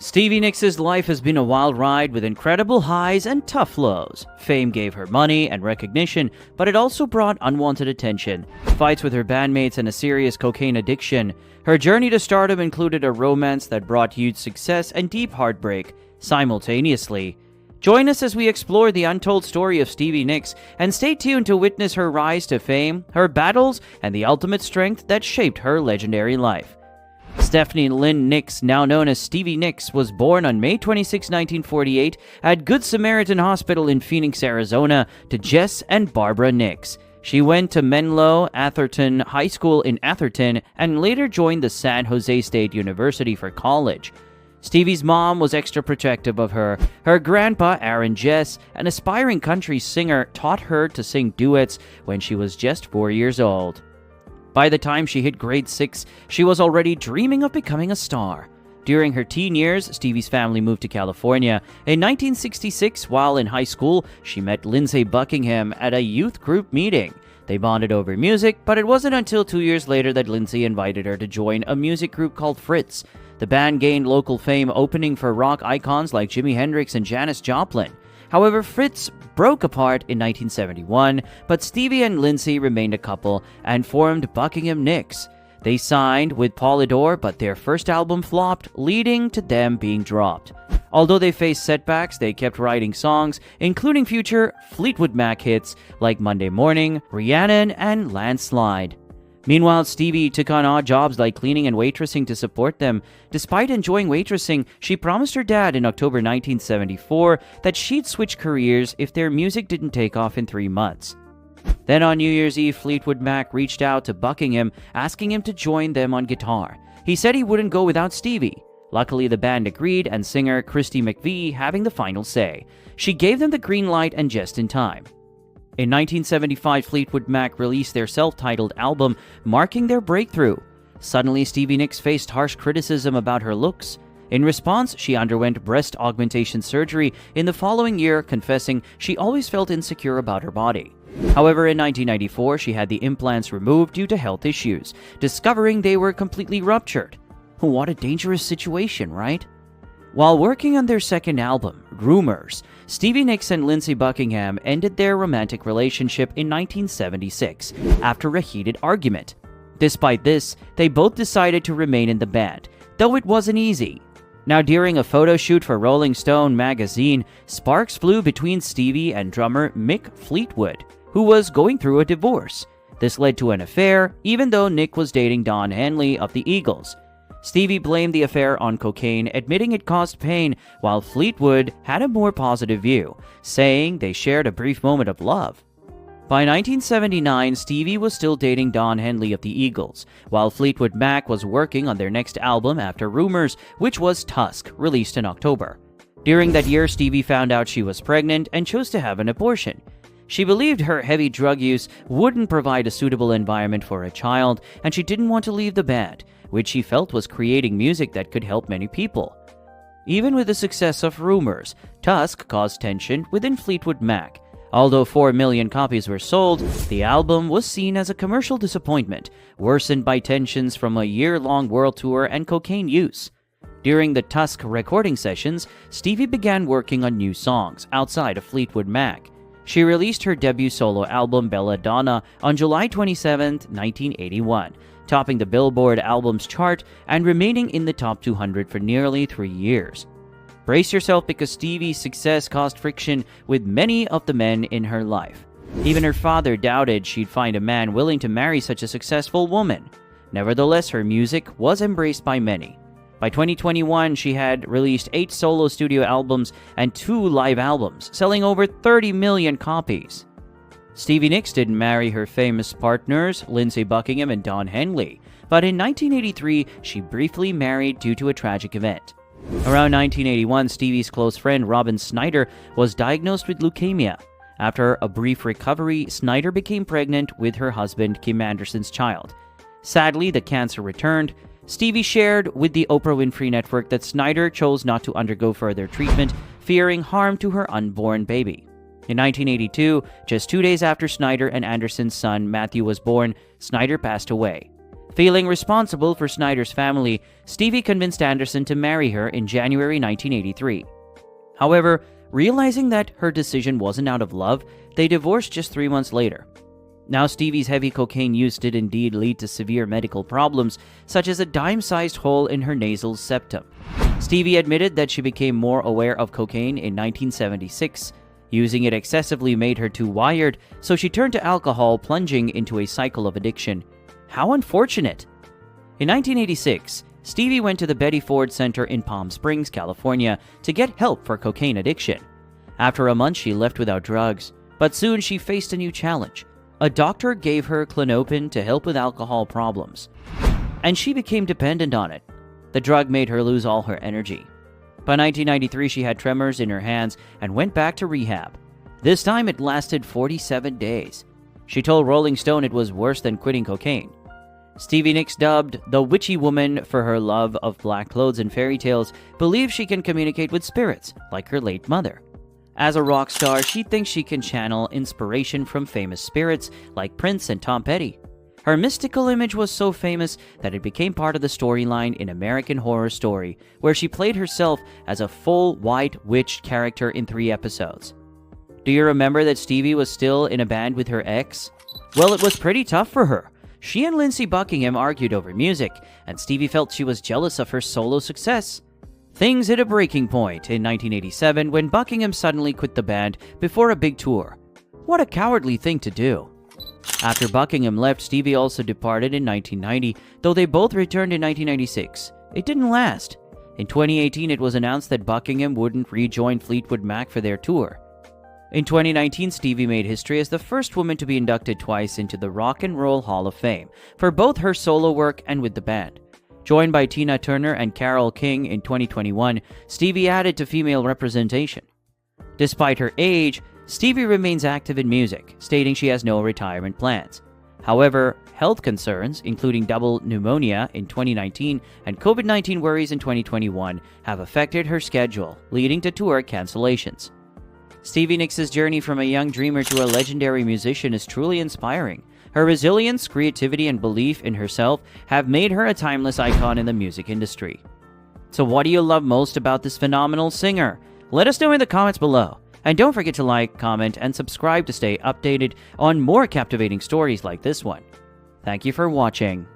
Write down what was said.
Stevie Nicks' life has been a wild ride with incredible highs and tough lows. Fame gave her money and recognition, but it also brought unwanted attention, fights with her bandmates, and a serious cocaine addiction. Her journey to stardom included a romance that brought huge success and deep heartbreak simultaneously. Join us as we explore the untold story of Stevie Nicks, and stay tuned to witness her rise to fame, her battles, and the ultimate strength that shaped her legendary life. Stephanie Lynn Nicks, now known as Stevie Nicks, was born on May 26, 1948, at Good Samaritan Hospital in Phoenix, Arizona, to Jess and Barbara Nicks. She went to Menlo Atherton High School in Atherton and later joined the San Jose State University for college. Stevie's mom was extra protective of her. Her grandpa, Aaron Jess, an aspiring country singer, taught her to sing duets when she was just 4 years old. By the time she hit grade 6, she was already dreaming of becoming a star. During her teen years, Stevie's family moved to California. In 1966, while in high school, she met Lindsey Buckingham at a youth group meeting. They bonded over music, but it wasn't until 2 years later that Lindsey invited her to join a music group called Fritz. The band gained local fame, opening for rock icons like Jimi Hendrix and Janis Joplin. However, Fritz broke apart in 1971, but Stevie and Lindsey remained a couple and formed Buckingham Knicks. They signed with Polydor, but their first album flopped, leading to them being dropped. Although they faced setbacks, they kept writing songs, including future Fleetwood Mac hits like Monday Morning, Rhiannon, and Landslide. Meanwhile, Stevie took on odd jobs like cleaning and waitressing to support them. Despite enjoying waitressing, she promised her dad in October 1974 that she'd switch careers if their music didn't take off in 3 months. Then on New Year's Eve, Fleetwood Mac reached out to Buckingham, asking him to join them on guitar. He said he wouldn't go without Stevie. Luckily, the band agreed, and singer Christy McVie having the final say. She gave them the green light, and just in time. In 1975, Fleetwood Mac released their self-titled album, marking their breakthrough. Suddenly, Stevie Nicks faced harsh criticism about her looks. In response, she underwent breast augmentation surgery in the following year, confessing she always felt insecure about her body. However, in 1994, she had the implants removed due to health issues, discovering they were completely ruptured. What a dangerous situation, right? While working on their second album, Rumors, Stevie Nicks and Lindsey Buckingham ended their romantic relationship in 1976 after a heated argument. Despite this, they both decided to remain in the band, though it wasn't easy. Now, during a photo shoot for Rolling Stone magazine, sparks flew between Stevie and drummer Mick Fleetwood, who was going through a divorce. This led to an affair, even though Nick was dating Don Henley of the Eagles. Stevie blamed the affair on cocaine, admitting it caused pain, while Fleetwood had a more positive view, saying they shared a brief moment of love. By 1979, Stevie was still dating Don Henley of the Eagles, while Fleetwood Mac was working on their next album after Rumors, which was Tusk, released in October. During that year, Stevie found out she was pregnant and chose to have an abortion. She believed her heavy drug use wouldn't provide a suitable environment for a child, and she didn't want to leave the band, which she felt was creating music that could help many people. Even with the success of Rumors, Tusk caused tension within Fleetwood Mac. Although 4 million copies were sold, the album was seen as a commercial disappointment, worsened by tensions from a year-long world tour and cocaine use. During the Tusk recording sessions, Stevie began working on new songs outside of Fleetwood Mac. She released her debut solo album, Belladonna, on July 27, 1981, topping the Billboard Albums chart and remaining in the top 200 for nearly 3 years. Brace yourself, because Stevie's success caused friction with many of the men in her life. Even her father doubted she'd find a man willing to marry such a successful woman. Nevertheless, her music was embraced by many. By 2021, she had released 8 solo studio albums and 2 live albums, selling over 30 million copies. Stevie Nicks didn't marry her famous partners, Lindsey Buckingham and Don Henley, but in 1983, she briefly married due to a tragic event. Around 1981, Stevie's close friend Robin Snyder was diagnosed with leukemia. After a brief recovery, Snyder became pregnant with her husband Kim Anderson's child. Sadly, the cancer returned. Stevie shared with the Oprah Winfrey Network that Snyder chose not to undergo further treatment, fearing harm to her unborn baby. In 1982, just 2 days after Snyder and Anderson's son Matthew was born, Snyder passed away. Feeling responsible for Snyder's family, Stevie convinced Anderson to marry her in January 1983. However, realizing that her decision wasn't out of love, they divorced just 3 months later. Now, Stevie's heavy cocaine use did indeed lead to severe medical problems, such as a dime-sized hole in her nasal septum. Stevie admitted that she became more aware of cocaine in 1976. Using it excessively made her too wired, so she turned to alcohol, plunging into a cycle of addiction. How unfortunate! In 1986, Stevie went to the Betty Ford Center in Palm Springs, California, to get help for cocaine addiction. After a month, she left without drugs, but soon she faced a new challenge. A doctor gave her Clopin to help with alcohol problems, and she became dependent on it. The drug made her lose all her energy. By 1993, she had tremors in her hands and went back to rehab. This time, it lasted 47 days. She told Rolling Stone it was worse than quitting cocaine. Stevie Nicks, dubbed the Witchy Woman for her love of black clothes and fairy tales, believes she can communicate with spirits, like her late mother. As a rock star, she thinks she can channel inspiration from famous spirits like Prince and Tom Petty. Her mystical image was so famous that it became part of the storyline in American Horror Story, where she played herself as a full white witch character in 3 episodes. Do you remember that Stevie was still in a band with her ex? Well, it was pretty tough for her. She and Lindsey Buckingham argued over music, and Stevie felt she was jealous of her solo success. Things hit a breaking point in 1987 when Buckingham suddenly quit the band before a big tour. What a cowardly thing to do. After Buckingham left, Stevie also departed in 1990, though they both returned in 1996. It didn't last. In 2018, it was announced that Buckingham wouldn't rejoin Fleetwood Mac for their tour. In 2019, Stevie made history as the first woman to be inducted twice into the Rock and Roll Hall of Fame for both her solo work and with the band. Joined by Tina Turner and Carole King in 2021, Stevie added to female representation. Despite her age, Stevie remains active in music, stating she has no retirement plans. However, health concerns, including double pneumonia in 2019 and COVID-19 worries in 2021, have affected her schedule, leading to tour cancellations. Stevie Nicks' journey from a young dreamer to a legendary musician is truly inspiring. Her resilience, creativity, and belief in herself have made her a timeless icon in the music industry. So what do you love most about this phenomenal singer? Let us know in the comments below. And don't forget to like, comment, and subscribe to stay updated on more captivating stories like this one. Thank you for watching.